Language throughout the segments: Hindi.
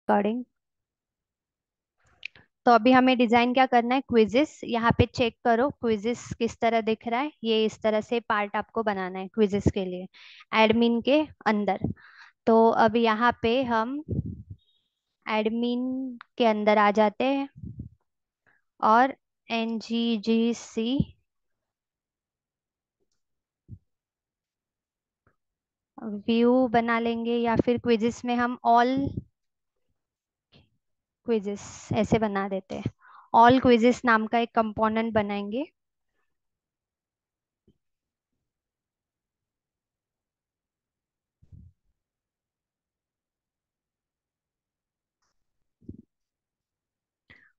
रिकॉर्डिंग। तो अभी हमें डिजाइन क्या करना है, क्विजेस। यहाँ पे चेक करो क्विजेस किस तरह दिख रहा है। ये इस तरह से पार्ट आपको बनाना है क्विजेस के लिए एडमिन के अंदर। तो अब यहाँ पे हम एडमिन के अंदर आ जाते हैं और NGGC व्यू बना लेंगे, या फिर क्विजेस में हम ऑल क्विजेस ऐसे बना देते हैं। ऑल क्विजेस नाम का एक कंपोनेंट बनाएंगे।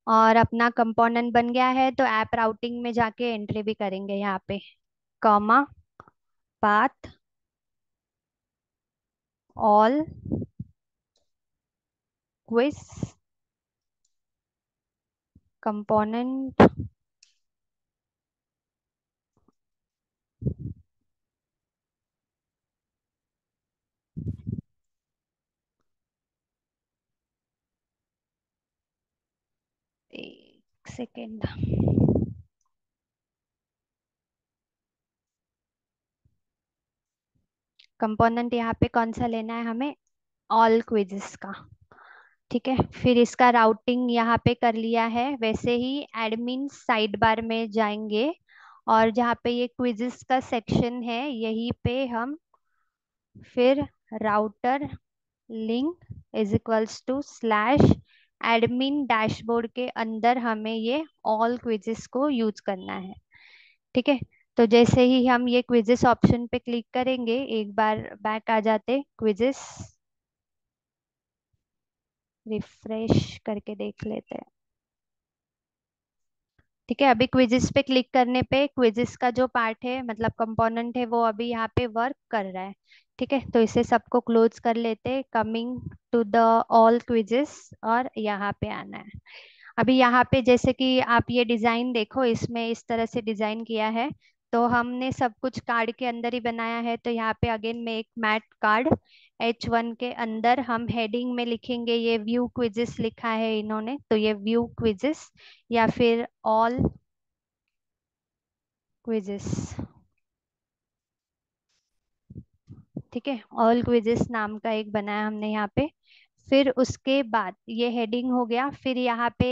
और अपना कंपोनेंट बन गया है तो ऐप राउटिंग में जाके एंट्री भी करेंगे यहाँ पे, comma path all quiz component. एक सेकेंड। कंपोनेंट यहाँ पे कौन सा लेना है हमें, ऑल क्विजेस का। ठीक है, फिर इसका राउटिंग यहाँ पे कर लिया है। वैसे ही एडमिन साइड बार में जाएंगे और जहाँ पे ये क्विजेस का सेक्शन है यहीं पे हम फिर router link is equals to slash admin dashboard के अंदर हमें ये ऑल क्विजेस को यूज करना है। ठीक है, तो जैसे ही हम ये क्विजेस ऑप्शन पे क्लिक करेंगे, एक बार बैक आ जाते क्विजेस, रिफ्रेश करके देख लेते हैं। ठीक है, अभी क्विजेस पे क्लिक करने पे क्विजेस का जो पार्ट है मतलब कंपोनेंट है वो अभी यहाँ पे वर्क कर रहा है। ठीक है, तो इसे सबको क्लोज कर लेते, coming to the all quizzes, और यहाँ पे आना है। अभी यहाँ पे जैसे कि आप ये डिजाइन देखो, इसमें इस तरह से डिजाइन किया है। तो हमने सब कुछ कार्ड के अंदर ही बनाया है, तो यहाँ पे अगेन में एक मैट कार्ड H1 के अंदर हम हेडिंग में लिखेंगे, ये व्यू क्विजेस लिखा है इन्होंने, तो ये व्यू क्विजेस या फिर ऑल क्विजेस। ठीक है, ऑल क्विजेस नाम का एक बनाया हमने यहाँ पे। फिर उसके बाद ये हेडिंग हो गया, फिर यहाँ पे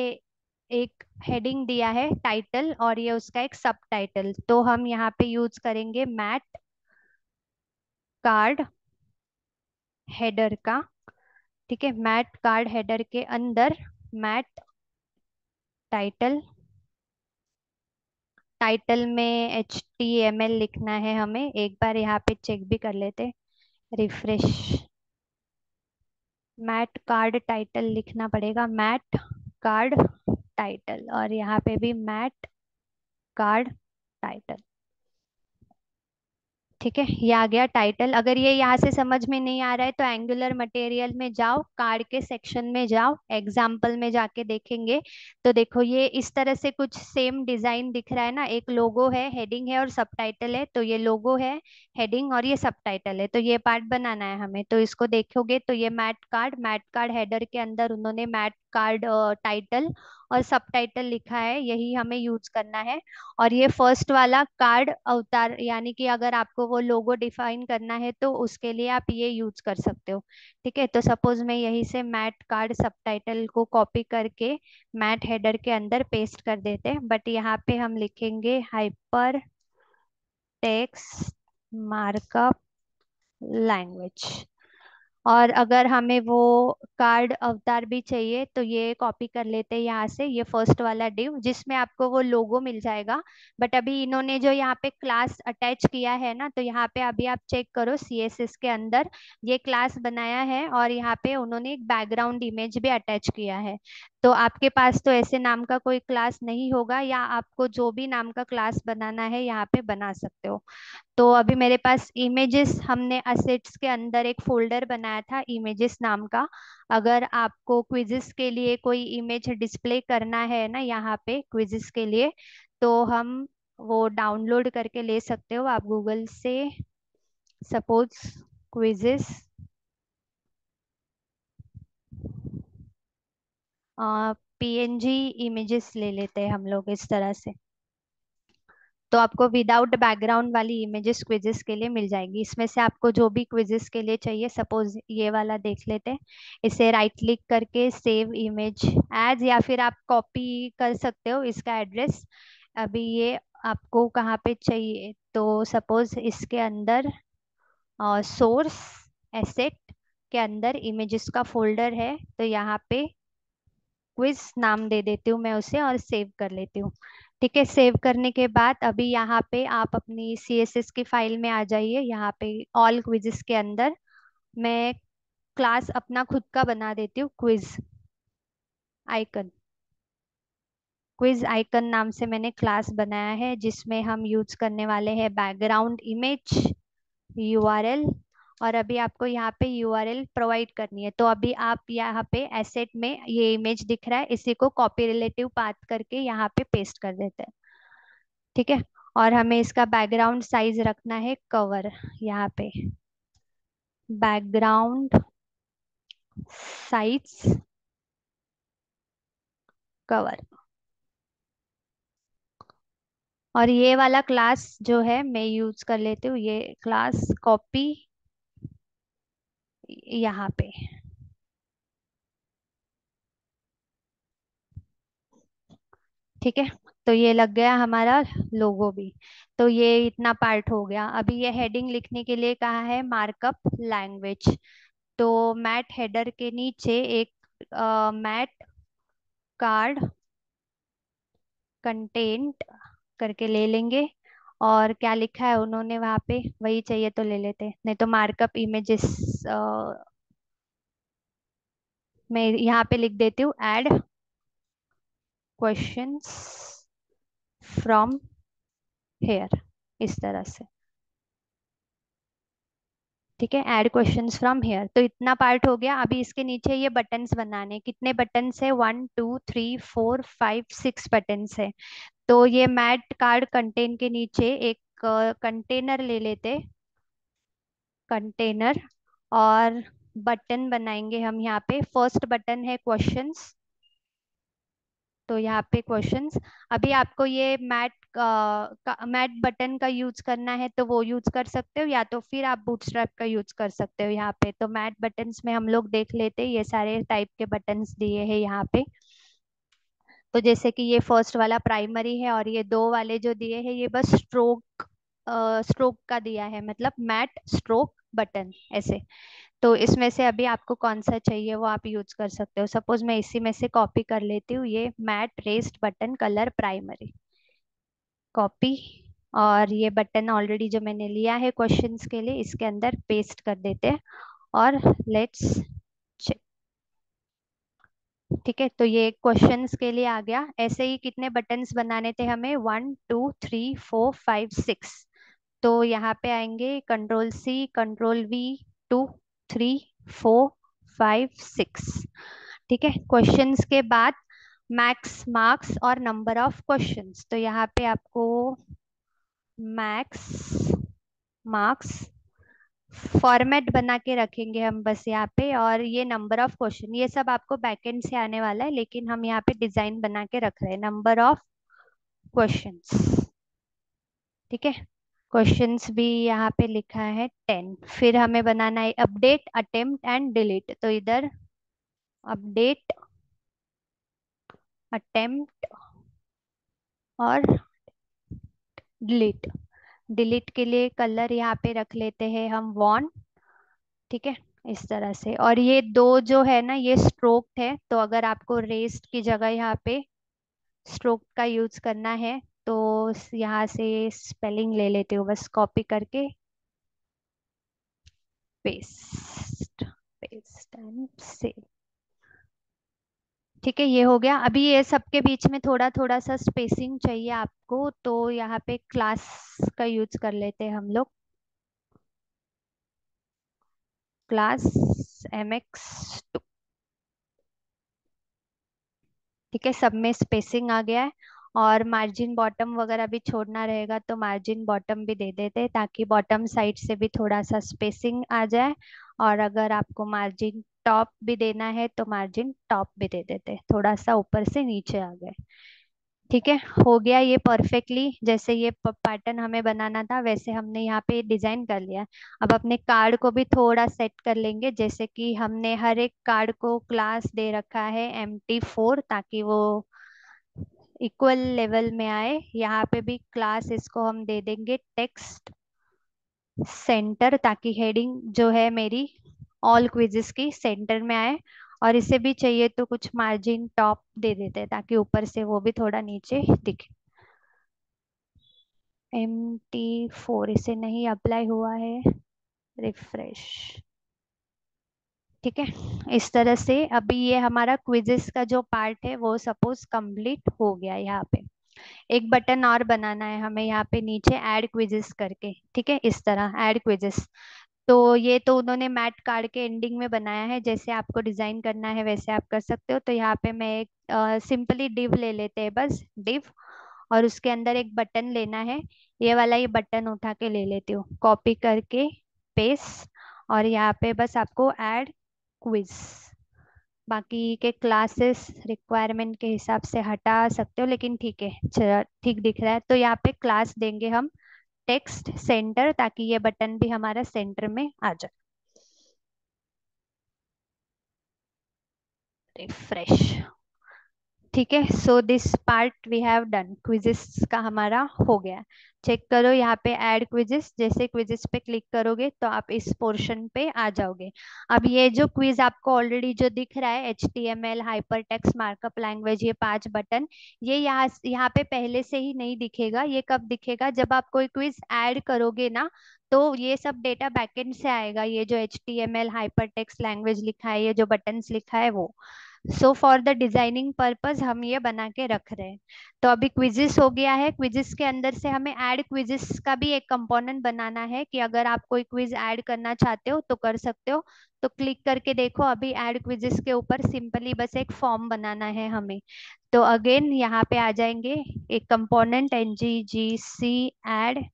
एक हेडिंग दिया है टाइटल, और ये उसका एक सब टाइटल, तो हम यहाँ पे यूज करेंगे मैट कार्ड हेडर का। ठीक है, मैट कार्ड हेडर के अंदर मैट टाइटल, टाइटल में HTML लिखना है हमें। एक बार यहाँ पे चेक भी कर लेते, रिफ्रेश। मैट कार्ड टाइटल लिखना पड़ेगा, मैट कार्ड टाइटल, और यहाँ पे भी मैट कार्ड टाइटल। ठीक है, ये आ गया टाइटल। अगर ये यहाँ से समझ में नहीं आ रहा है तो एंगुलर मटेरियल में जाओ, कार्ड के सेक्शन में जाओ, एग्जाम्पल में जाके देखेंगे। तो देखो ये इस तरह से कुछ सेम डिजाइन दिख रहा है ना, एक लोगो है, हेडिंग है और सबटाइटल है। तो ये लोगो है, हेडिंग और ये सबटाइटल है, तो ये पार्ट बनाना है हमें। तो इसको देखोगे तो ये मैट कार्ड हेडर के अंदर उन्होंने मैट कार्ड टाइटल और सबटाइटल लिखा है, यही हमें यूज करना है। और ये फर्स्ट वाला कार्ड अवतार, यानी कि अगर आपको वो लोगो डिफाइन करना है तो उसके लिए आप ये यूज कर सकते हो। ठीक है, तो सपोज मैं यहीं से मैट कार्ड सबटाइटल को कॉपी करके मैट हेडर के अंदर पेस्ट कर देते हैं, बट यहाँ पे हम लिखेंगे हाइपर टेक्स्ट मार्कअप लैंग्वेज। और अगर हमें वो कार्ड अवतार भी चाहिए तो ये कॉपी कर लेते हैं यहाँ से, ये फर्स्ट वाला डिव जिसमें आपको वो लोगो मिल जाएगा। बट अभी इन्होंने जो यहाँ पे क्लास अटैच किया है ना, तो यहाँ पे अभी आप चेक करो CSS के अंदर ये क्लास बनाया है, और यहाँ पे उन्होंने एक बैकग्राउंड इमेज भी अटैच किया है। तो आपके पास तो ऐसे नाम का कोई क्लास नहीं होगा, या आपको जो भी नाम का क्लास बनाना है यहाँ पे बना सकते हो। तो अभी मेरे पास इमेजेस, हमने असेट्स के अंदर एक फोल्डर बनाया था इमेजेस नाम का। अगर आपको क्विज़िस के लिए कोई इमेज डिस्प्ले करना है ना यहाँ पे क्विज़िस के लिए, तो हम वो डाउनलोड करके ले सकते हो आप गूगल से। सपोज क्विज़िस पीएनजी इमेजेस ले लेते हैं हम लोग इस तरह से। तो आपको विदाउट बैकग्राउंड वाली इमेजेस क्विजेस के लिए मिल जाएगी। इसमें से आपको जो भी क्विजेस के लिए चाहिए, सपोज ये वाला देख लेते हैं। इसे राइट क्लिक करके सेव इमेज एज, या फिर आप कॉपी कर सकते हो इसका एड्रेस। अभी ये आपको कहाँ पे चाहिए, तो सपोज इसके अंदर सोर्स एसेट के अंदर इमेजेस का फोल्डर है, तो यहाँ पे क्विज नाम दे देती हूँ मैं उसे और सेव कर लेती हूँ। ठीक है, सेव करने के बाद अभी यहाँ पे आप अपनी सीएसएस की फाइल में आ जाइए। यहाँ पे ऑल क्विजेस के अंदर मैं क्लास अपना खुद का बना देती हूँ, क्विज आइकन। क्विज आइकन नाम से मैंने क्लास बनाया है, जिसमें हम यूज करने वाले हैं बैकग्राउंड इमेज, यूआरएल। और अभी आपको यहाँ पे यूआरएल प्रोवाइड करनी है। तो अभी आप यहाँ पे एसेट में ये इमेज दिख रहा है, इसी को कॉपी रिलेटिव पाथ करके यहाँ पे पेस्ट कर देते हैं। ठीक है, और हमें इसका बैकग्राउंड साइज रखना है कवर। यहाँ पे बैकग्राउंड साइज कवर। और ये वाला क्लास जो है मैं यूज कर लेती हूँ, ये क्लास कॉपी यहाँ पे। ठीक है, तो ये लग गया हमारा लोगो भी। तो ये इतना पार्ट हो गया। अभी ये हेडिंग लिखने के लिए कहा है मार्कअप लैंग्वेज। तो मैट हेडर के नीचे एक मैट कार्ड कंटेंट करके ले लेंगे। और क्या लिखा है उन्होंने वहां पे, वही चाहिए तो ले लेते हैं, नहीं तो मार्कअप इमेजेस मैं यहाँ पे लिख देती हूँ, ऐड क्वेश्चंस फ्रॉम हेयर, इस तरह से। ठीक है, ऐड क्वेश्चंस फ्रॉम हेयर। तो इतना पार्ट हो गया। अभी इसके नीचे ये बटन्स बनाने, कितने बटन्स है, 1 2 3 4 5 6 बटन्स है। तो ये मैट कार्ड कंटेन के नीचे एक कंटेनर ले लेते, कंटेनर। और बटन बनाएंगे हम यहाँ पे। फर्स्ट बटन है क्वेश्चंस, तो यहाँ पे क्वेश्चंस। अभी आपको ये मैट बटन का यूज करना है तो वो यूज कर सकते हो, या तो फिर आप बूटस्ट्रैप का यूज कर सकते हो। यहाँ पे तो मैट बटन्स में हम लोग देख लेते हैं, ये सारे टाइप के बटन्स दिए हैं यहाँ पे। तो जैसे कि ये फर्स्ट वाला प्राइमरी है, और ये दो वाले जो दिए हैं ये बस स्ट्रोक स्ट्रोक का दिया है, मतलब मैट स्ट्रोक बटन ऐसे। तो इसमें से अभी आपको कौन सा चाहिए वो आप यूज कर सकते हो। सपोज मैं इसी में से कॉपी कर लेती हूँ, ये mat raised button colour primary, copy. और ये बटन ऑलरेडी जो मैंने लिया है क्वेश्चंस के लिए, इसके अंदर पेस्ट कर देते हैं। और लेट्स चेक। ठीक है, तो ये क्वेश्चंस के लिए आ गया। ऐसे ही कितने बटन्स बनाने थे हमें, 1 2 3 4 5 6। तो यहाँ पे आएंगे कंट्रोल C कंट्रोल V, 2 3 4 5 6। ठीक है, क्वेश्चंस के बाद मैक्स मार्क्स और नंबर ऑफ क्वेश्चंस। तो यहाँ पे आपको मैक्स मार्क्स फॉर्मेट बना के रखेंगे हम बस यहाँ पे। और ये नंबर ऑफ क्वेश्चन, ये सब आपको बैकएंड से आने वाला है, लेकिन हम यहाँ पे डिजाइन बना के रख रहे हैं, नंबर ऑफ क्वेश्चंस। ठीक है, क्वेश्चंस भी यहाँ पे लिखा है 10। फिर हमें बनाना है अपडेट अटेम्प्ट एंड डिलीट। तो इधर अपडेट अटेम्प्ट और डिलीट। डिलीट के लिए कलर यहाँ पे रख लेते हैं हम वॉन। ठीक है, इस तरह से। और ये दो जो है ना ये स्ट्रोक है, तो अगर आपको रेस्ट की जगह यहाँ पे स्ट्रोक का यूज करना है तो यहाँ से स्पेलिंग ले लेते हो, बस कॉपी करके पेस्ट, पेस्ट एंड सेव। ठीक है, ये हो गया। अभी ये सबके बीच में थोड़ा थोड़ा सा स्पेसिंग चाहिए आपको, तो यहाँ पे क्लास का यूज कर लेते हैं हम लोग, क्लास MX2। ठीक है, सब में स्पेसिंग आ गया है। और मार्जिन बॉटम वगैरह भी छोड़ना रहेगा तो मार्जिन बॉटम भी दे देते हैं, ताकि बॉटम साइड से भी थोड़ा सा स्पेसिंग आ जाए। और अगर आपको मार्जिन टॉप भी देना है तो मार्जिन टॉप भी दे देते, थोड़ा सा ऊपर से नीचे आ गए। ठीक है, हो गया ये परफेक्टली, जैसे ये पैटर्न हमें बनाना था वैसे हमने यहाँ पे डिजाइन कर लिया। अब अपने कार्ड को भी थोड़ा सेट कर लेंगे, जैसे कि हमने हर एक कार्ड को क्लास दे रखा है MT4, ताकि वो इक्वल लेवल में आए। यहाँ पे भी क्लास इसको हम दे देंगे टेक्स्ट सेंटर, ताकि हेडिंग जो है मेरी ऑल क्विजेस की सेंटर में आए। और इसे भी चाहिए तो कुछ मार्जिन टॉप दे देते हैं, ताकि ऊपर से वो भी थोड़ा नीचे दिखे। MT4 इसे नहीं अप्लाई हुआ है, रिफ्रेश। ठीक है, इस तरह से अभी ये हमारा क्विजेस का जो पार्ट है वो सपोज कंप्लीट हो गया। यहाँ पे एक बटन और बनाना है हमें यहाँ पे नीचे ऐड क्विजेस करके। ठीक है, इस तरह ऐड क्विजेस। तो ये तो उन्होंने मैट कार्ड के एंडिंग में बनाया है, जैसे आपको डिजाइन करना है वैसे आप कर सकते हो। तो यहाँ पे मैं एक सिंपली डिव ले लेते हैं, बस डिव, और उसके अंदर एक बटन लेना है। ये वाला ये बटन उठा के ले लेती हूँ, कॉपी करके पेस्ट, और यहाँ पे बस आपको ऐड क्विज, बाकी के क्लासेस रिक्वायरमेंट के हिसाब से हटा सकते हो, लेकिन ठीक है, ठीक दिख रहा है। तो यहाँ पे क्लास देंगे हम टेक्स्ट सेंटर, ताकि ये बटन भी हमारा सेंटर में आ जाए। रिफ्रेश। ठीक है, so this part we have done, quizzes का हमारा हो गया। चेक करो यहाँ पे ऐड क्विजेस, जैसे क्विजेस पे क्लिक करोगे तो आप इस पोर्शन पे आ जाओगे। अब ये जो क्विज आपको ऑलरेडी जो दिख रहा है, HTML hyper text markup language, ये 5 बटन, ये यहाँ पे पहले से ही नहीं दिखेगा। ये कब दिखेगा, जब आप कोई क्विज ऐड करोगे ना, तो ये सब डेटा बैकएंड से आएगा। ये जो HTML हाइपर टेक्स्ट लैंग्वेज लिखा है, ये जो बटन्स लिखा है वो, so for the designing purpose हम ये बना के रख रहे हैं। तो अभी क्विजिस हो गया है, क्विजिस के अंदर से हमें ऐड क्विजिस का भी एक कंपोनेंट बनाना है, कि अगर आप कोई क्विज ऐड करना चाहते हो तो कर सकते हो। तो क्लिक करके देखो, अभी ऐड क्विजिस के ऊपर सिंपली बस एक फॉर्म बनाना है हमें। तो अगेन यहाँ पे आ जाएंगे, एक कंपोनेंट NGGC ऐड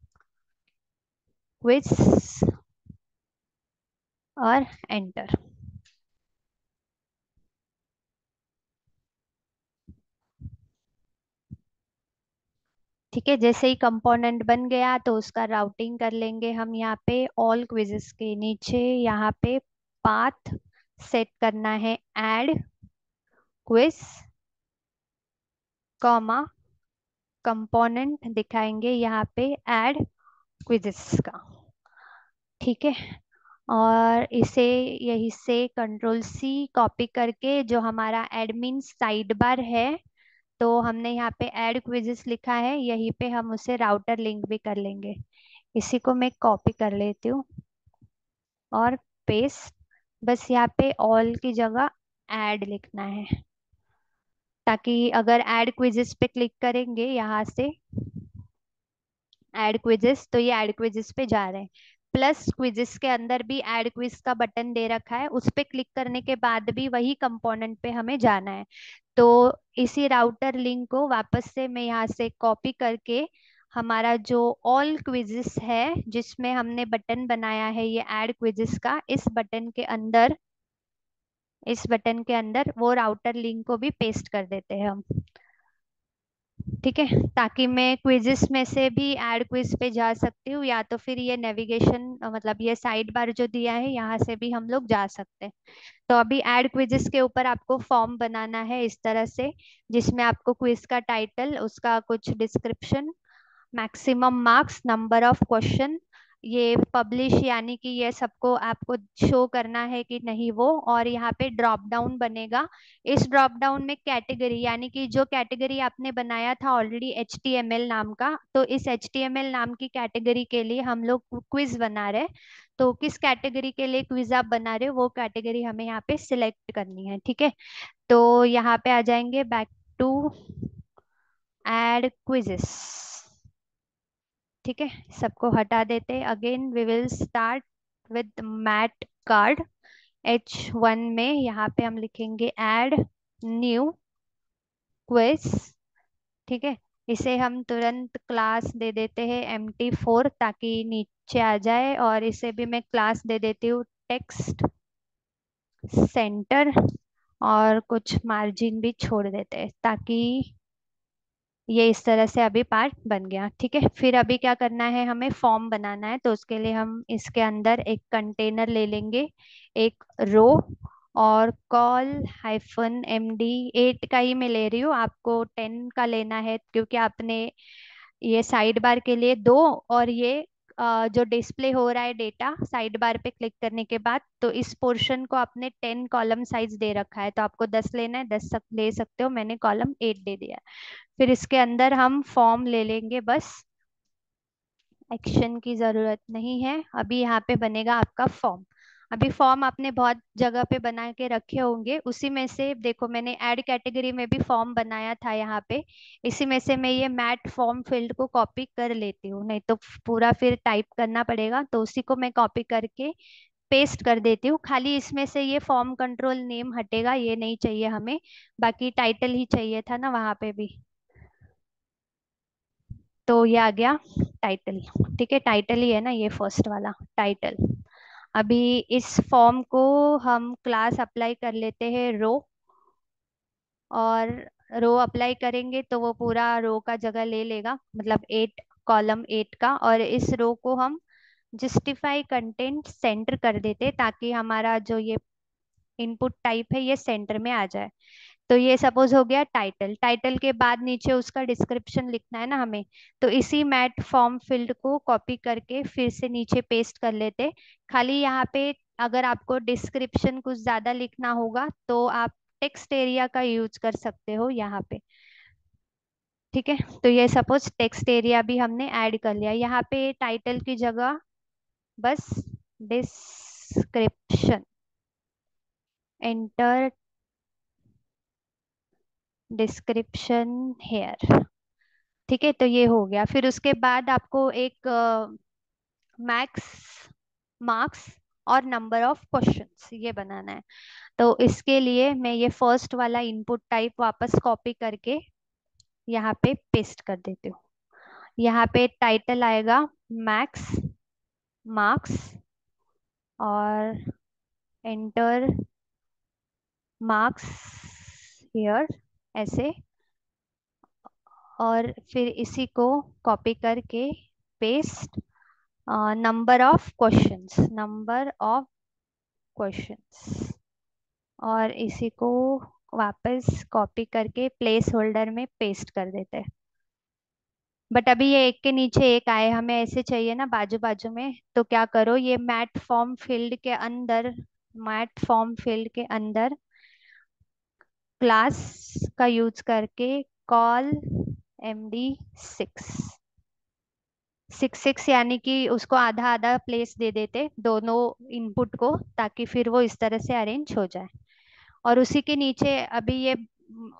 क्विज, और एंटर। ठीक है, जैसे ही कंपोनेंट बन गया तो उसका राउटिंग कर लेंगे हम। यहाँ पे ऑल क्विजेस के नीचे यहाँ पे पाथ सेट करना है ऐड क्विज, कॉमा कंपोनेंट दिखाएंगे यहाँ पे ऐड क्विजेस का। ठीक है, और इसे यही से कंट्रोल C कॉपी करके, जो हमारा एडमिन साइड बार है, तो हमने यहाँ पे ऐड क्विजेस लिखा है, यहीं पे हम उसे राउटर लिंक भी कर लेंगे। इसी को मैं कॉपी कर लेती हूँ और पेस्ट, बस यहाँ पे ऑल की जगह ऐड लिखना है, ताकि अगर ऐड क्विजेस पे क्लिक करेंगे यहाँ से ऐड क्विजेस, तो ये ऐड क्विजेस पे जा रहे हैं। प्लस क्विजेस के अंदर भी ऐड क्विज का बटन दे रखा है, उस पे क्लिक करने के बाद भी वही कंपोनेंट पे हमें जाना है। तो इसी राउटर लिंक को वापस से मैं यहाँ से कॉपी करके, हमारा जो ऑल क्विजेस है जिसमें हमने बटन बनाया है ये ऐड क्विजेस का, इस बटन के अंदर वो राउटर लिंक को भी पेस्ट कर देते हैं हम। ठीक है, ताकि मैं क्विजेस में से भी ऐड क्विज पे जा सकती हूँ, या तो फिर ये नेविगेशन मतलब ये साइड बार जो दिया है यहाँ से भी हम लोग जा सकते हैं। तो अभी ऐड क्विजेस के ऊपर आपको फॉर्म बनाना है इस तरह से, जिसमें आपको क्विज का टाइटल, उसका कुछ description, maximum marks, number of question, ये पब्लिश यानी कि ये सबको आपको शो करना है कि नहीं वो, और यहाँ पे ड्रॉप डाउन बनेगा। इस ड्रॉप डाउन में कैटेगरी, यानी कि जो कैटेगरी आपने बनाया था ऑलरेडी HTML नाम का, तो इस HTML नाम की कैटेगरी के लिए हम लोग क्विज बना रहे हैं। तो किस कैटेगरी के लिए क्विज आप बना रहे हो वो कैटेगरी हमें यहाँ पे सिलेक्ट करनी है। ठीक है, तो यहाँ पे आ जाएंगे बैक टू ऐड क्विजेस। ठीक है, सबको हटा देते, again we will start with mat card. H1 में यहाँ पे हम लिखेंगे ऐड न्यू क्विज। ठीक है, इसे हम तुरंत क्लास दे देते हैं MT4, ताकि नीचे आ जाए, और इसे भी मैं क्लास दे देती हूँ टेक्स्ट सेंटर, और कुछ मार्जिन भी छोड़ देते हैं ताकि ये इस तरह से अभी पार्ट बन गया। ठीक है, फिर अभी क्या करना है, हमें फॉर्म बनाना है। तो उसके लिए हम इसके अंदर एक कंटेनर ले लेंगे, एक रो, और कॉल -md 8 का ही मैं ले रही हूँ, आपको 10 का लेना है क्योंकि आपने ये साइड बार के लिए दो, और ये जो डिस्प्ले हो रहा है डेटा साइड बार पे क्लिक करने के बाद, तो इस पोर्शन को आपने 10 कॉलम साइज दे रखा है, तो आपको 10 लेना है, 10 ले सकते हो, मैंने कॉलम 8 दे दिया। फिर इसके अंदर हम फॉर्म ले लेंगे बस, एक्शन की जरूरत नहीं है। अभी यहाँ पे बनेगा आपका फॉर्म। अभी फॉर्म आपने बहुत जगह पे बना के रखे होंगे, उसी में से देखो मैंने ऐड कैटेगरी में भी फॉर्म बनाया था यहाँ पे, इसी में से मैं ये मैट फॉर्म फील्ड को कॉपी कर लेती हूँ, नहीं तो पूरा फिर टाइप करना पड़ेगा, तो उसी को मैं कॉपी करके पेस्ट कर देती हूँ। खाली इसमें से ये फॉर्म कंट्रोल नेम हटेगा, ये नहीं चाहिए हमें, बाकी टाइटल ही चाहिए था ना वहां पे भी। तो ये आ गया टाइटल। ठीक है, टाइटल ही है ना ये फर्स्ट वाला टाइटल। अभी इस फॉर्म को हम क्लास अप्लाई कर लेते हैं रो, और रो अप्लाई करेंगे तो वो पूरा रो का जगह ले लेगा, मतलब 8, कॉलम 8 का, और इस रो को हम जस्टिफाई कंटेंट सेंटर कर देते ताकि हमारा जो ये इनपुट टाइप है ये सेंटर में आ जाए। तो ये सपोज हो गया टाइटल। टाइटल के बाद नीचे उसका डिस्क्रिप्शन लिखना है ना हमें, तो इसी मैट फॉर्म फील्ड को कॉपी करके फिर से नीचे पेस्ट कर लेते। खाली यहाँ पे अगर आपको डिस्क्रिप्शन कुछ ज्यादा लिखना होगा तो आप टेक्स्ट एरिया का यूज कर सकते हो यहाँ पे। ठीक है, तो ये सपोज टेक्स्ट एरिया भी हमने ऐड कर लिया यहाँ पे, टाइटल की जगह बस डिस्क्रिप्शन, एंटर डिस्क्रिप्शन हेयर। ठीक है, तो ये हो गया। फिर उसके बाद आपको एक मैक्स मार्क्स और नंबर ऑफ क्वेश्चंस ये बनाना है। तो इसके लिए मैं ये फर्स्ट वाला इनपुट टाइप वापस कॉपी करके यहाँ पे पेस्ट कर देती हूँ। यहाँ पे टाइटल आएगा मैक्स मार्क्स, और एंटर मार्क्स हियर ऐसे, और फिर इसी को कॉपी करके पेस्ट, नंबर ऑफ क्वेश्चंस, और इसी को वापस कॉपी करके प्लेस होल्डर में पेस्ट कर देते हैं। बट अभी ये एक के नीचे एक आए, हमें ऐसे चाहिए ना बाजू बाजू में, तो क्या करो, ये मैट फॉर्म फील्ड के अंदर क्लास का यूज करके कॉल md 6 6 यानी कि उसको आधा आधा प्लेस दे देते दोनों इनपुट को, ताकि फिर वो इस तरह से अरेंज हो जाए। और उसी के नीचे अभी ये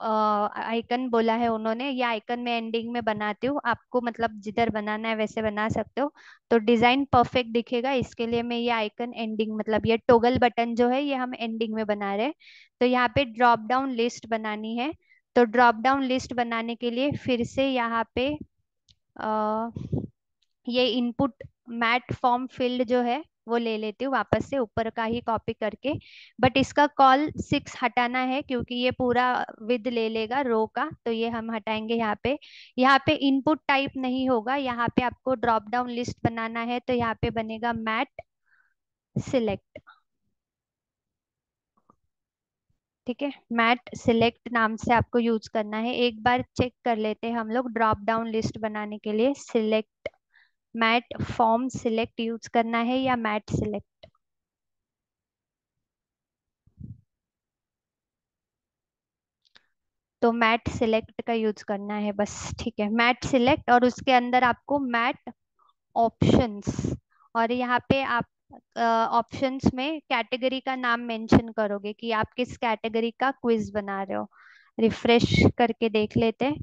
आइकन बोला है उन्होंने, ये आइकन मैं एंडिंग में बनाती हूँ, आपको मतलब जिधर बनाना है वैसे बना सकते हो, तो डिजाइन परफेक्ट दिखेगा, इसके लिए मैं ये आइकन एंडिंग, मतलब ये टॉगल बटन जो है ये हम एंडिंग में बना रहे हैं। तो यहाँ पे ड्रॉप डाउन लिस्ट बनानी है। तो ड्रॉप डाउन लिस्ट बनाने के लिए फिर से यहाँ पे ये इनपुट मैट फॉर्म फील्ड जो है वो ले लेती हूँ वापस से ऊपर का ही कॉपी करके। बट इसका कॉल 6 हटाना है क्योंकि ये पूरा विद ले लेगा रो का, तो ये हम हटाएंगे यहाँ पे। यहाँ पे इनपुट टाइप नहीं होगा, यहाँ पे आपको ड्रॉप डाउन लिस्ट बनाना है, तो यहाँ पे बनेगा मैट सिलेक्ट। ठीक है, मैट सिलेक्ट नाम से आपको यूज करना है। एक बार चेक कर लेते हैं हम लोग, ड्रॉप डाउन लिस्ट बनाने के लिए select mat form select use करना है या मैट सिलेक्ट। तो मैट सिलेक्ट का यूज करना है बस। ठीक है, मैट सिलेक्ट, और उसके अंदर आपको मैट ऑप्शंस, और यहाँ पे आप ऑप्शंस में कैटेगरी का नाम मेंशन करोगे कि आप किस कैटेगरी का क्विज बना रहे हो। रिफ्रेश करके देख लेते हैं।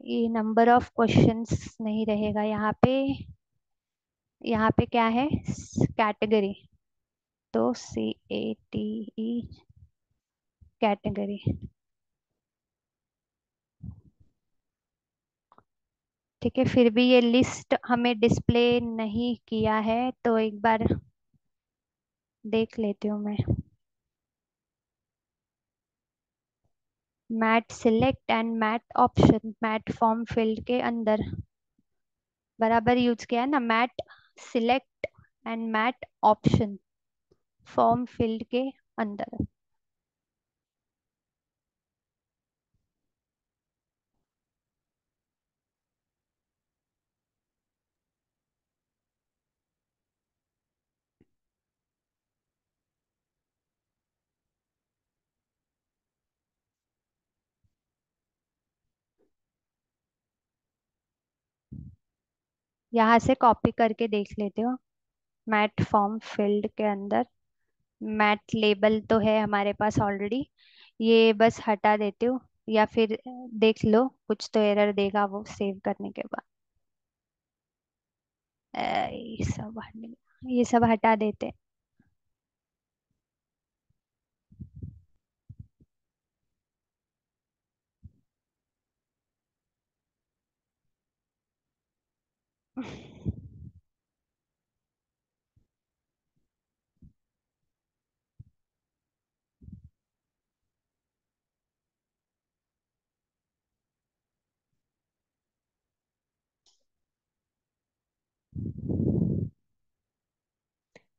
ये नंबर ऑफ क्वेश्चंस नहीं रहेगा यहाँ पे, यहाँ पे क्या है कैटेगरी, तो CATE कैटेगरी। ठीक है, फिर भी ये लिस्ट हमें डिस्प्ले नहीं किया है, तो एक बार देख लेती हूँ मैं। Mat select and mat option, mat form field के अंदर बराबर यूज किया है ना, mat select and mat option form field के अंदर। यहाँ से कॉपी करके देख लेते हो, मैट फॉर्म फील्ड के अंदर मैट लेबल तो है हमारे पास ऑलरेडी, ये बस हटा देती हूँ, या फिर देख लो कुछ तो एरर देगा वो सेव करने के बाद। ये सब हटा देते हैं।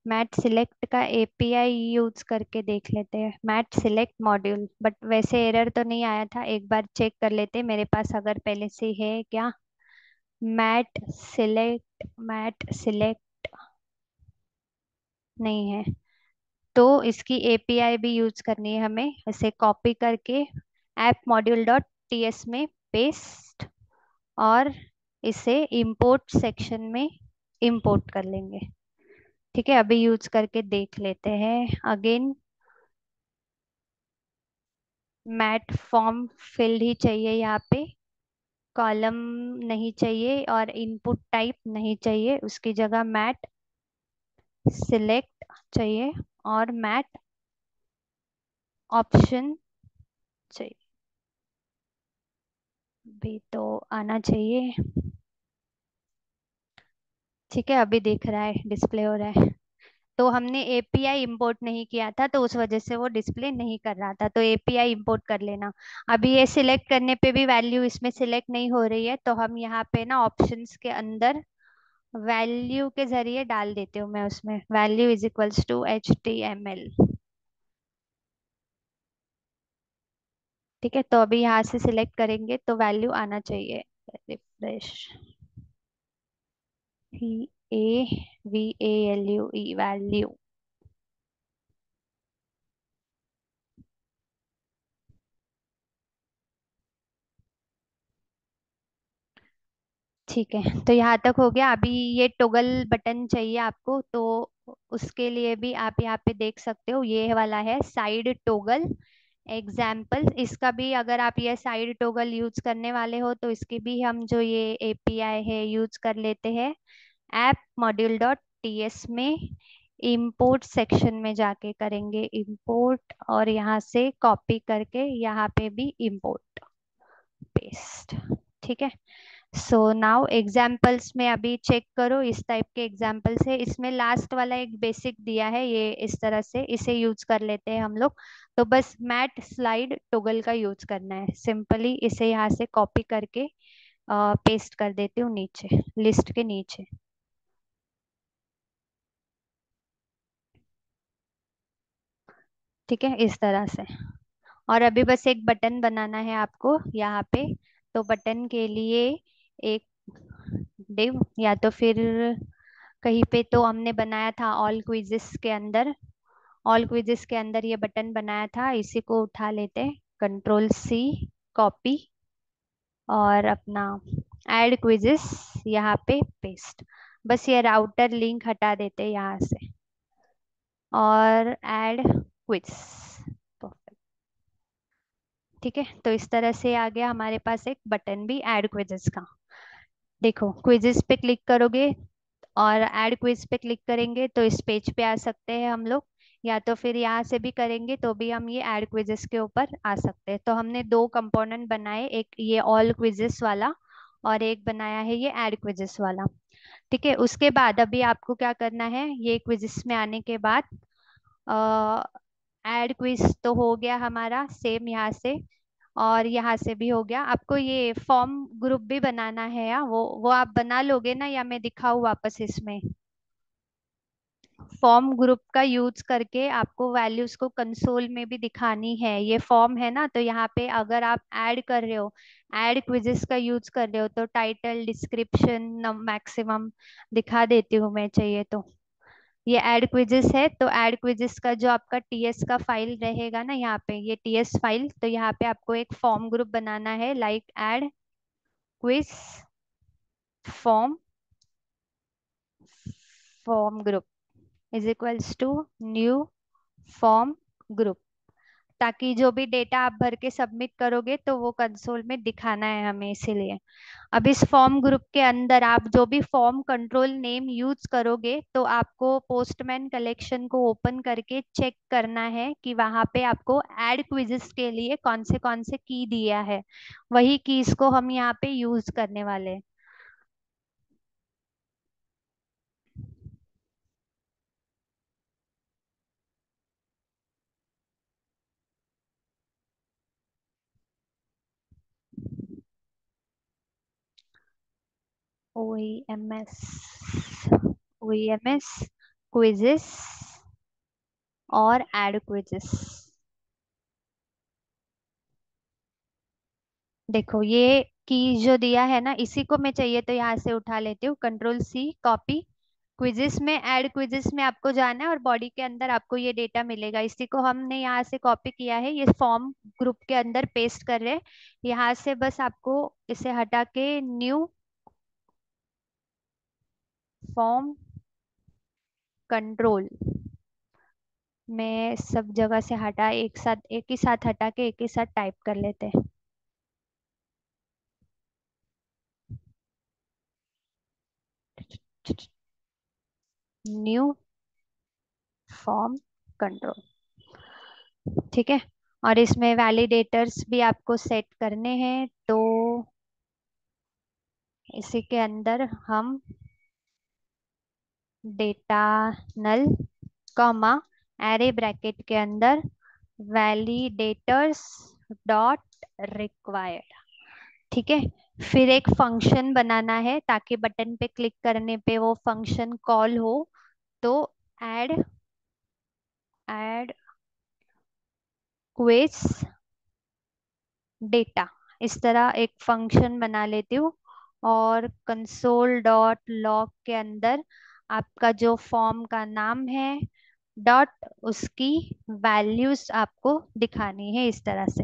मैट सिलेक्ट का एपीआई यूज करके देख लेते हैं, मैट सिलेक्ट मॉड्यूल, बट वैसे एरर तो नहीं आया था, एक बार चेक कर लेते हैं मेरे पास अगर पहले से है क्या। मैट सिलेक्ट नहीं है, तो इसकी एपीआई भी यूज करनी है हमें, इसे कॉपी करके ऐप मॉड्यूल डॉट टीएस में पेस्ट, और इसे इंपोर्ट सेक्शन में इंपोर्ट कर लेंगे। ठीक है, अभी यूज करके देख लेते हैं अगेन। मैट फॉर्म फील्ड ही चाहिए यहाँ पे, कॉलम नहीं चाहिए और इनपुट टाइप नहीं चाहिए, उसकी जगह मैट सिलेक्ट चाहिए और मैट ऑप्शन चाहिए, भी तो आना चाहिए। ठीक है, अभी दिख रहा है, डिस्प्ले हो रहा है। तो हमने एपीआई इंपोर्ट नहीं किया था, तो उस वजह से वो डिस्प्ले नहीं कर रहा था, तो एपीआई इंपोर्ट कर लेना। अभी ये सिलेक्ट करने पे भी वैल्यू इसमें सिलेक्ट नहीं हो रही है, तो हम यहाँ पे ना ऑप्शंस के अंदर वैल्यू के जरिए डाल देती हूँ मैं, उसमें value is equals to HTML। ठीक है, तो अभी यहाँ से सिलेक्ट करेंगे तो वैल्यू आना चाहिए। Refresh, VAVALUE value. ठीक है, तो यहाँ तक हो गया। अभी ये टॉगल बटन चाहिए आपको, तो उसके लिए भी आप यहाँ पे देख सकते हो, ये वाला है साइड टॉगल एग्जाम्पल। इसका भी अगर आप ये साइड टॉगल यूज करने वाले हो, तो इसकी भी हम जो ये एपीआई है यूज कर लेते हैं, ऐप मॉड्यूल डॉट टीएस में इंपोर्ट सेक्शन में जाके करेंगे इंपोर्ट, और यहाँ से कॉपी करके यहाँ पे भी इंपोर्ट पेस्ट। ठीक है, सो नाउ एग्जाम्पल्स में अभी चेक करो, इस टाइप के एग्जाम्पल्स है, इसमें लास्ट वाला एक बेसिक दिया है, ये इस तरह से इसे यूज कर लेते हैं हम लोग। तो बस मैट स्लाइड टॉगल का यूज करना है, सिंपली इसे यहाँ से कॉपी करके पेस्ट कर देती हूँ नीचे, लिस्ट के नीचे। ठीक है, इस तरह से। और अभी बस एक बटन बनाना है आपको यहाँ पे, तो बटन के लिए एक डिव, या तो फिर कहीं पे तो हमने बनाया था ऑल क्विजेस के अंदर, ऑल क्विजेस के अंदर ये बटन बनाया था, इसी को उठा लेते हैं, Ctrl+C, कॉपी, और अपना ऐड क्विजेस यहाँ पे पेस्ट। बस ये राउटर लिंक हटा देते हैं यहाँ से, और ऐड क्विज। ठीक है, तो इस तरह से आ गया हमारे पास एक बटन भी ऐड क्विजेस का। देखो, क्विजेस पे क्लिक करोगे और ऐड क्विज पे क्लिक करेंगे तो इस पेज पे आ सकते हैं हम लोग, या तो फिर यहाँ से भी करेंगे तो भी हम ये ऐड क्विजेस के ऊपर आ सकते हैं। तो हमने दो कंपोनेंट बनाए, एक ये ऑल क्विजेस वाला, और एक बनाया है ये ऐड क्विजेस वाला। ठीक है, उसके बाद अभी आपको क्या करना है, ये क्विजेस में आने के बाद ऐड क्विज तो हो गया हमारा सेम यहाँ से, और यहाँ से भी हो गया। आपको ये फॉर्म ग्रुप भी बनाना है या वो आप बना लोगे ना, या मैं दिखाऊँ वापस इसमें? फॉर्म ग्रुप का यूज करके आपको वैल्यूज को कंसोल में भी दिखानी है। ये फॉर्म है ना, तो यहाँ पे अगर आप ऐड कर रहे हो, ऐड क्विजेस का यूज कर रहे हो, तो टाइटल, डिस्क्रिप्शन, मैक्सिमम दिखा देती हूँ मैं चाहिए तो। ये ऐड क्विजेस है, तो ऐड क्विजेस का जो आपका टीएस का फाइल रहेगा ना, यहाँ पे ये टीएस फाइल, तो यहाँ पे आपको एक फॉर्म ग्रुप बनाना है, like add quiz form, form group is equals to new form group, ताकि जो भी डेटा आप भर के सबमिट करोगे तो वो कंसोल में दिखाना है हमें, इसीलिए। अब इस फॉर्म ग्रुप के अंदर आप जो भी फॉर्म कंट्रोल नेम यूज करोगे, तो आपको पोस्टमैन कलेक्शन को ओपन करके चेक करना है कि वहां पे आपको ऐड क्विजेस के लिए कौन से की दिया है, वही कीज को हम यहाँ पे यूज करने वाले हैं। OEMS, OEMS क्विजेस और ऐड क्विजेस। देखो ये की जो दिया है ना, इसी को मैं चाहिए तो यहाँ से उठा लेती हूँ, कंट्रोल सी कॉपी। क्विजेस में, ऐड क्विजेस में आपको जाना है और बॉडी के अंदर आपको ये डेटा मिलेगा, इसी को हमने यहाँ से कॉपी किया है, ये फॉर्म ग्रुप के अंदर पेस्ट कर रहे हैं। यहाँ से बस आपको इसे हटा के न्यू फॉर्म कंट्रोल में सब जगह से हटा, एक साथ एक ही साथ हटा के एक ही साथ टाइप कर लेते हैं। New form control. ठीक है, और इसमें वैलिडेटर्स भी आपको सेट करने हैं, तो इसी के अंदर हम डेटा नल कॉमा एरे ब्रैकेट के अंदर वैलिडेटर्स डॉट रिक्वायर्ड। ठीक है, फिर एक फंक्शन बनाना है ताकि बटन पे क्लिक करने पे वो फंक्शन कॉल हो, तो ऐड ऐड क्विज डेटा, इस तरह एक फंक्शन बना लेती हूँ। और कंसोल डॉट लॉग के अंदर आपका जो फॉर्म का नाम है, डॉट उसकी वैल्यूज आपको दिखानी है इस तरह से।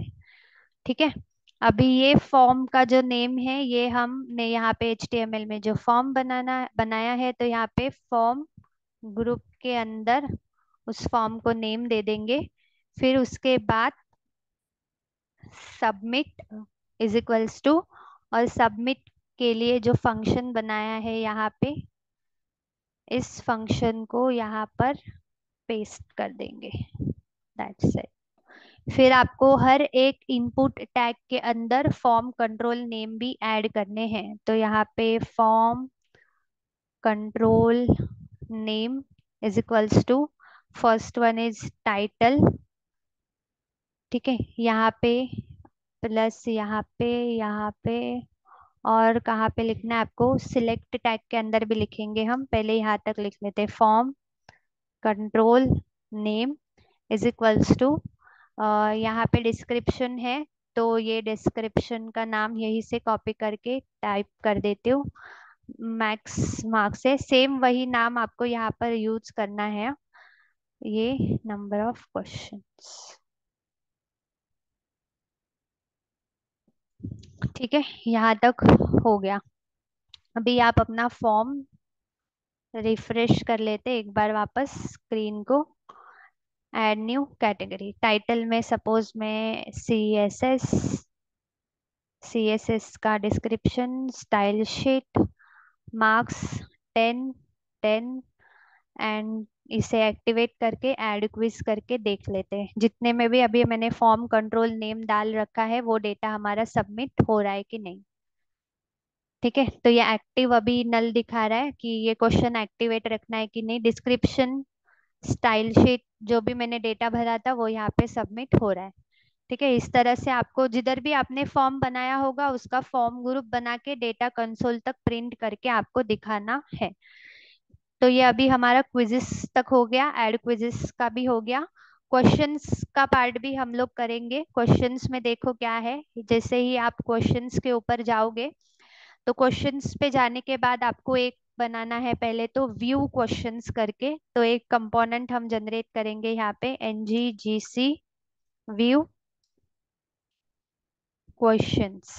ठीक है, अभी ये फॉर्म का जो नेम है, ये हमने यहाँ पे HTML में जो फॉर्म बनाया है, तो यहाँ पे फॉर्म ग्रुप के अंदर उस फॉर्म को नेम दे देंगे। फिर उसके बाद सबमिट इज इक्वल्स टू, और सबमिट के लिए जो फंक्शन बनाया है यहाँ पे, इस फंक्शन को यहाँ पर पेस्ट कर देंगे, दैट्स इट। फिर आपको हर एक इनपुट टैग के अंदर फॉर्म कंट्रोल नेम भी ऐड करने हैं, तो यहाँ पे form control name is equals to, first one is title. ठीक है, यहाँ पे प्लस, यहाँ पे और कहाँ पे लिखना है आपको, सिलेक्ट टैग के अंदर भी लिखेंगे हम, पहले यहाँ तक लिख लेते हैं, form control name is equals to, यहाँ पे डिस्क्रिप्शन है, तो ये डिस्क्रिप्शन का नाम यही से कॉपी करके टाइप कर देती हूँ, मैक्स मार्क्स है, सेम वही नाम आपको यहाँ पर यूज करना है, ये नंबर ऑफ क्वेश्चंस। ठीक है, यहाँ तक हो गया। अभी आप अपना फॉर्म रिफ्रेश कर लेते एक बार वापस स्क्रीन को। ऐड न्यू कैटेगरी, टाइटल में सपोज मैं सी एस एस का description, style sheet, marks 10 10, and इसे एक्टिवेट करके ऐड क्विज करके देख लेते हैं, जितने में भी अभी मैंने फॉर्म कंट्रोल नेम डाल रखा है वो डेटा हमारा सबमिट हो रहा है कि नहीं। ठीक है, तो ये एक्टिव अभी नल दिखा रहा है कि ये क्वेश्चन एक्टिवेट रखना है कि नहीं। डिस्क्रिप्शन, स्टाइल शीट, जो भी मैंने डेटा भरा था वो यहाँ पे सबमिट हो रहा है। ठीक है, इस तरह से आपको जिधर भी आपने फॉर्म बनाया होगा उसका फॉर्म ग्रुप बना के डेटा कंसोल तक प्रिंट करके आपको दिखाना है। तो ये अभी हमारा क्विजिस तक हो गया, ऐड क्विजिस का भी हो गया। क्वेश्चंस का पार्ट भी हम लोग करेंगे। क्वेश्चंस में देखो क्या है, जैसे ही आप क्वेश्चंस के ऊपर जाओगे तो क्वेश्चंस पे जाने के बाद आपको एक बनाना है पहले तो व्यू क्वेश्चंस करके। तो एक कंपोनेंट हम जनरेट करेंगे यहाँ पे, ngGC व्यू क्वेश्चंस।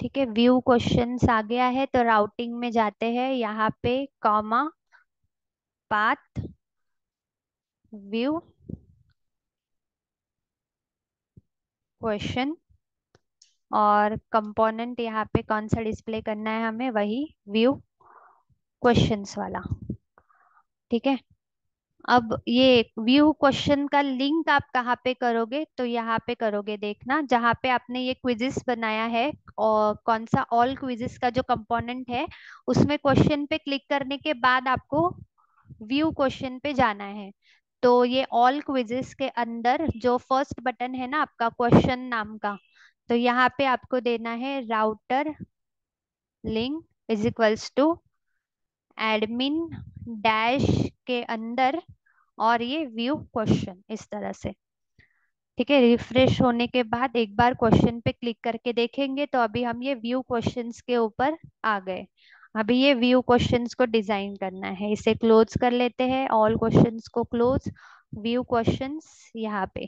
ठीक है, व्यू क्वेश्चंस आ गया है तो राउटिंग में जाते हैं, यहाँ पे कॉमा पाथ व्यू क्वेश्चन, और कंपोनेंट यहाँ पे कौन सा डिस्प्ले करना है हमें, वही व्यू क्वेश्चंस वाला। ठीक है, अब ये व्यू क्वेश्चन का लिंक आप कहाँ पे करोगे, तो यहाँ पे करोगे, देखना जहाँ पे आपने ये क्विजिस बनाया है और कौन सा ऑल क्विजिस का जो कंपोनेंट है उसमें क्वेश्चन पे क्लिक करने के बाद आपको व्यू क्वेश्चन पे जाना है। तो ये ऑल क्विजिस के अंदर जो फर्स्ट बटन है ना आपका क्वेश्चन नाम का, तो यहाँ पे आपको देना है router link is equals to admin dash के अंदर और ये व्यू क्वेश्चन इस तरह से। ठीक है, रिफ्रेश होने के बाद एक बार क्वेश्चन पे क्लिक करके देखेंगे तो अभी हम ये व्यू क्वेश्चंस के ऊपर आ गए। अभी ये व्यू क्वेश्चंस को डिजाइन करना है, इसे क्लोज कर लेते हैं, ऑल क्वेश्चंस को क्लोज, व्यू क्वेश्चंस यहाँ पे।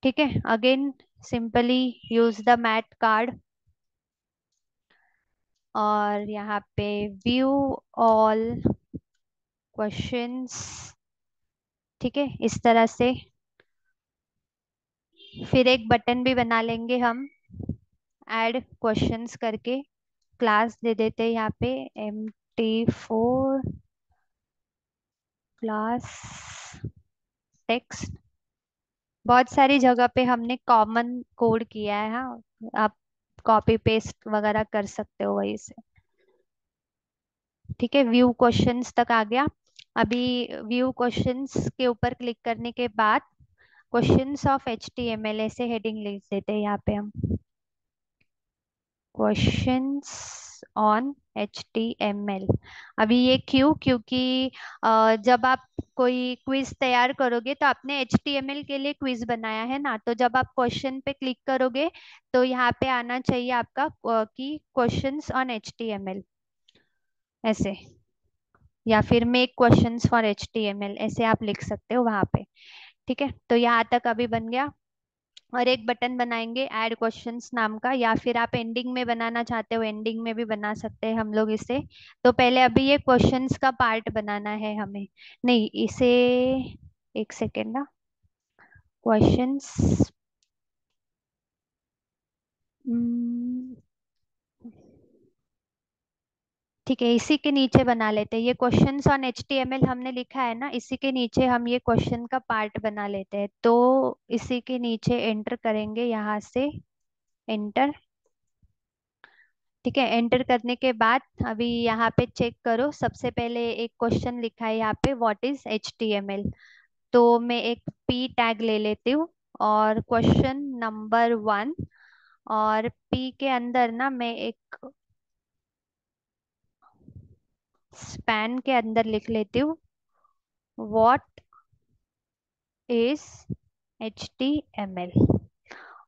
ठीक है, again simply use the math card और यहाँ पे व्यू ऑल क्वेश्चंस। ठीक है, इस तरह से फिर एक बटन भी बना लेंगे हम ऐड क्वेश्चंस करके, क्लास दे देते हैं यहाँ पे MT4 क्लास टेक्स्ट। बहुत सारी जगह पे हमने कॉमन कोड किया है, हाँ, आप कॉपी पेस्ट वगैरह कर सकते हो वहीं से। ठीक है, व्यू क्वेश्चंस तक आ गया। अभी व्यू क्वेश्चंस के ऊपर क्लिक करने के बाद क्वेश्चंस ऑफ HTML ऐसे हेडिंग लिख देते हैं यहाँ पे हम, क्वेश्चंस ऑन HTML। अभी ये क्यों, क्योंकि जब आप कोई क्विज तैयार करोगे तो आपने HTML के लिए क्विज बनाया है ना, तो जब आप क्वेश्चन पे क्लिक करोगे तो यहाँ पे आना चाहिए आपका कि क्वेश्चंस ऑन HTML ऐसे, या फिर मेक क्वेश्चंस फॉर HTML ऐसे आप लिख सकते हो वहां पे। ठीक है, तो यहाँ तक अभी बन गया। और एक बटन बनाएंगे ऐड क्वेश्चंस नाम का, या फिर आप एंडिंग में बनाना चाहते हो एंडिंग में भी बना सकते हैं हम लोग इसे। तो पहले अभी ये क्वेश्चंस का पार्ट बनाना है हमें, नहीं इसे, एक सेकेंड ना, क्वेश्चंस, ठीक है, इसी के नीचे बना लेते हैं, ये क्वेश्चंस ऑन HTML हमने लिखा है ना, इसी के नीचे हम ये क्वेश्चन का पार्ट बना लेते हैं। तो इसी के नीचे एंटर करेंगे यहाँ से, एंटर। ठीक है, एंटर करने के बाद अभी यहाँ पे चेक करो, सबसे पहले एक क्वेश्चन लिखा है यहाँ पे, व्हाट इज HTML। तो मैं एक P टैग ले लेती हूँ और क्वेश्चन नंबर 1, और P के अंदर ना मैं एक स्पैन के अंदर लिख लेती हूँ, व्हाट इज HTML।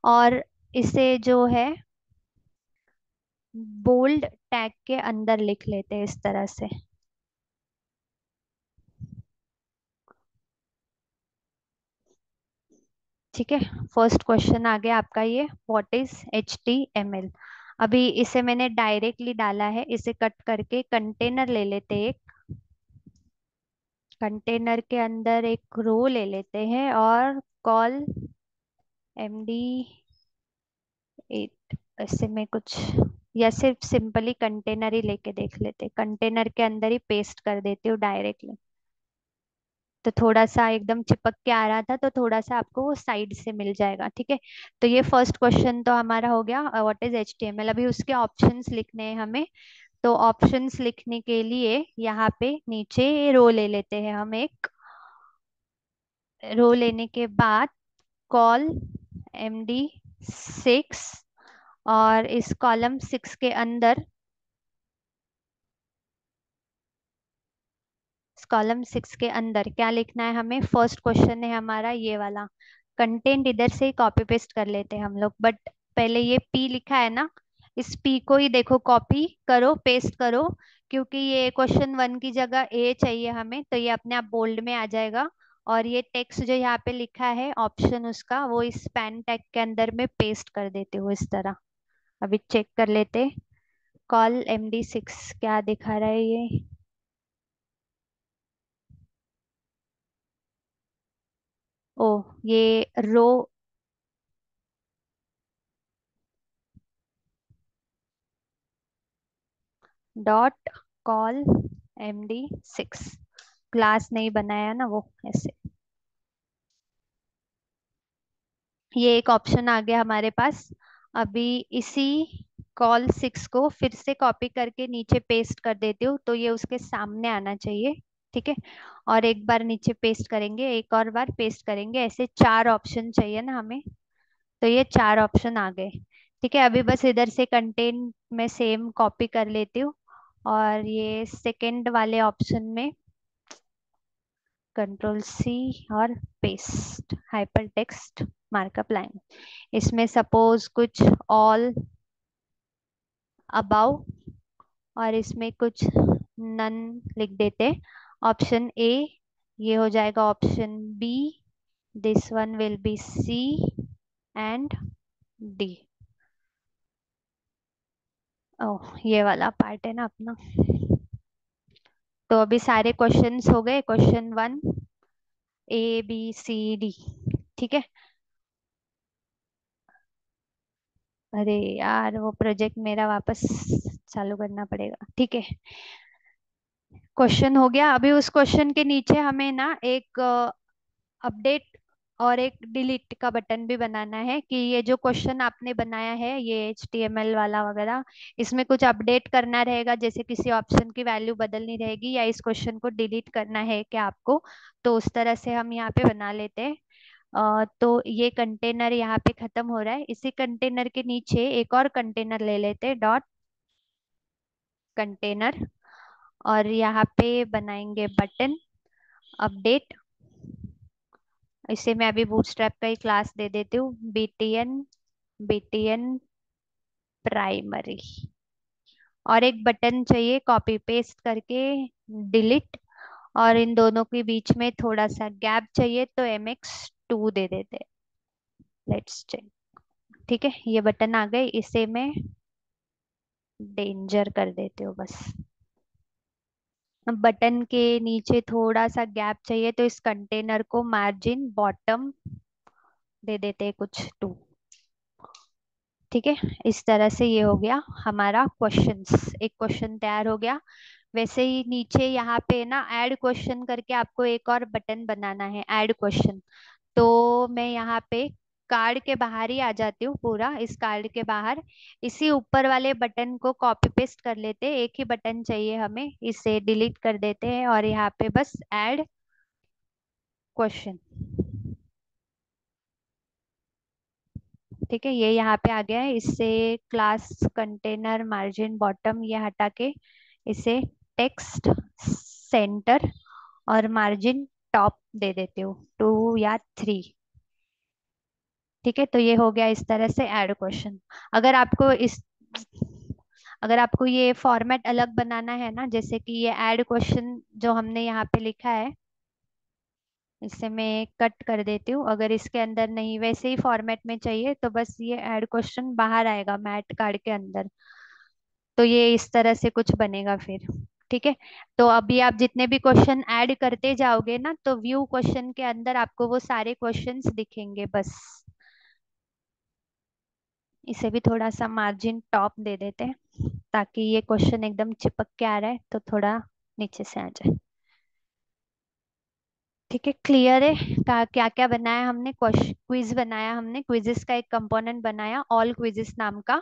और इसे जो है बोल्ड टैग के अंदर लिख लेते हैं इस तरह से। ठीक है, फर्स्ट क्वेश्चन आ गया आपका ये, व्हाट इज HTML। अभी इसे मैंने डायरेक्टली डाला है, इसे कट करके कंटेनर ले लेते हैं एक, कंटेनर के अंदर एक रो ले लेते हैं और कॉल MD8 ऐसे में कुछ, या सिर्फ सिंपली कंटेनर ही लेके देख लेते, कंटेनर के अंदर ही पेस्ट कर देती हूँ डायरेक्टली। तो थोड़ा सा एकदम चिपक के आ रहा था, तो थोड़ा सा आपको वो साइड से मिल जाएगा, ठीक है। तो ये फर्स्ट क्वेश्चन तो हमारा हो गया, व्हाट इज HTML। अभी उसके ऑप्शंस लिखने हैं हमें। तो ऑप्शंस लिखने के लिए यहाँ पे नीचे रो ले लेते हैं हम एक। रो लेने के बाद कॉल MD6, और इस कॉलम 6 के अंदर, कॉलम 6 के अंदर क्या लिखना है हमें? फर्स्ट क्वेश्चन है हमारा ये वाला। कंटेंट इधर से ही कॉपी पेस्ट कर लेते हैं हम लोग, बट पहले ये P लिखा है ना, इस P को ही देखो कॉपी करो, पेस्ट करो, क्योंकि ये क्वेश्चन 1 की जगह A चाहिए हमें, तो ये अपने आप बोल्ड में आ जाएगा। और ये टेक्स्ट जो यहाँ पे लिखा है ऑप्शन उसका, वो इस पैन टैग के अंदर में पेस्ट कर देते हो इस तरह। अभी चेक कर लेते। कॉल MD6 क्या दिखा रहा है ये? ओ, ये रो डॉट कॉल MD6, क्लास नहीं बनाया ना वो, ऐसे। ये एक ऑप्शन आ गया हमारे पास। अभी इसी कॉल 6 को फिर से कॉपी करके नीचे पेस्ट कर देती हूँ, तो ये उसके सामने आना चाहिए, ठीक है। और एक बार नीचे पेस्ट करेंगे, एक और बार पेस्ट करेंगे, ऐसे 4 ऑप्शन चाहिए ना हमें। तो ये 4 ऑप्शन आ गए, ठीक है। अभी बस इधर से कंटेंट में सेम कॉपी कर लेती हूँ, और ये सेकंड वाले ऑप्शन में Control C और paste hyper text markup line. इसमें सपोज कुछ ऑल अबाउ, और इसमें कुछ नन लिख देते। ऑप्शन A ये हो जाएगा, option B this one will be C, and D। ओह, ये वाला पार्ट है ना अपना। तो अभी सारे क्वेश्चंस हो गए, क्वेश्चन 1 ABCD, ठीक है। अरे यार, वो प्रोजेक्ट मेरा वापस चालू करना पड़ेगा, ठीक है। क्वेश्चन हो गया। अभी उस क्वेश्चन के नीचे हमें ना एक अपडेट और एक डिलीट का बटन भी बनाना है, कि ये जो क्वेश्चन आपने बनाया है ये HTML वाला वगैरह, इसमें कुछ अपडेट करना रहेगा, जैसे किसी ऑप्शन की वैल्यू बदलनी रहेगी, या इस क्वेश्चन को डिलीट करना है क्या आपको। तो उस तरह से हम यहाँ पे बना लेते हैं। तो ये कंटेनर यहाँ पे खत्म हो रहा है, इसी कंटेनर के नीचे एक और कंटेनर ले लेते हैं, डॉट कंटेनर। और यहाँ पे बनाएंगे बटन अपडेट। इसे मैं अभी बूटस्ट्रैप का ही क्लास दे देती हूँ, BTN प्राइमरी। और एक बटन चाहिए कॉपी पेस्ट करके डिलीट, और इन दोनों के बीच में थोड़ा सा गैप चाहिए, तो MX2 दे देते। लेट्स चेक, ठीक है। ये बटन आ गए, इसे मैं डेंजर कर देती हूँ बस। बटन के नीचे थोड़ा सा गैप चाहिए, तो इस कंटेनर को मार्जिन बॉटम दे देते हैं कुछ 2, ठीक है। इस तरह से ये हो गया हमारा क्वेश्चंस, एक क्वेश्चन तैयार हो गया। वैसे ही नीचे यहाँ पे ना ऐड क्वेश्चन करके आपको एक और बटन बनाना है, ऐड क्वेश्चन। तो मैं यहाँ पे कार्ड के बाहर ही आ जाती हूँ, पूरा इस कार्ड के बाहर। इसी ऊपर वाले बटन को कॉपी पेस्ट कर लेते हैं, एक ही बटन चाहिए हमें, इसे डिलीट कर देते हैं, और यहाँ पे बस ऐड क्वेश्चन, ठीक है। ये यहाँ पे आ गया है, इससे क्लास कंटेनर मार्जिन बॉटम ये हटा के इसे टेक्स्ट सेंटर और मार्जिन टॉप दे देती हूँ 2 या 3, ठीक है। तो ये हो गया इस तरह से ऐड क्वेश्चन। अगर आपको इस अगर आपको ये फॉर्मेट अलग बनाना है ना, जैसे कि ये ऐड क्वेश्चन जो हमने यहाँ पे लिखा है, इसे मैं कट कर देती हूँ। अगर इसके अंदर नहीं, वैसे ही फॉर्मेट में चाहिए, तो बस ये ऐड क्वेश्चन बाहर आएगा मैट कार्ड के अंदर। तो ये इस तरह से कुछ बनेगा फिर, ठीक है। तो अभी आप जितने भी क्वेश्चन ऐड करते जाओगे ना, तो व्यू क्वेश्चन के अंदर आपको वो सारे क्वेश्चंस दिखेंगे बस। इसे भी थोड़ा सा मार्जिन टॉप दे देते हैं ताकि ये क्वेश्चन एकदम चिपक के आ रहा है तो थोड़ा नीचे से आ जाए। ठीक है, क्लियर है। क्या क्या बनाया हमने, क्विज बनाया हमने, क्विजेस का एक कंपोनेंट बनाया ऑल क्विजेस नाम का।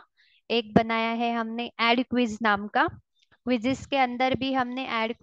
एक बनाया है हमने ऐड क्विज नाम का। क्विजेस के अंदर भी हमने ऐड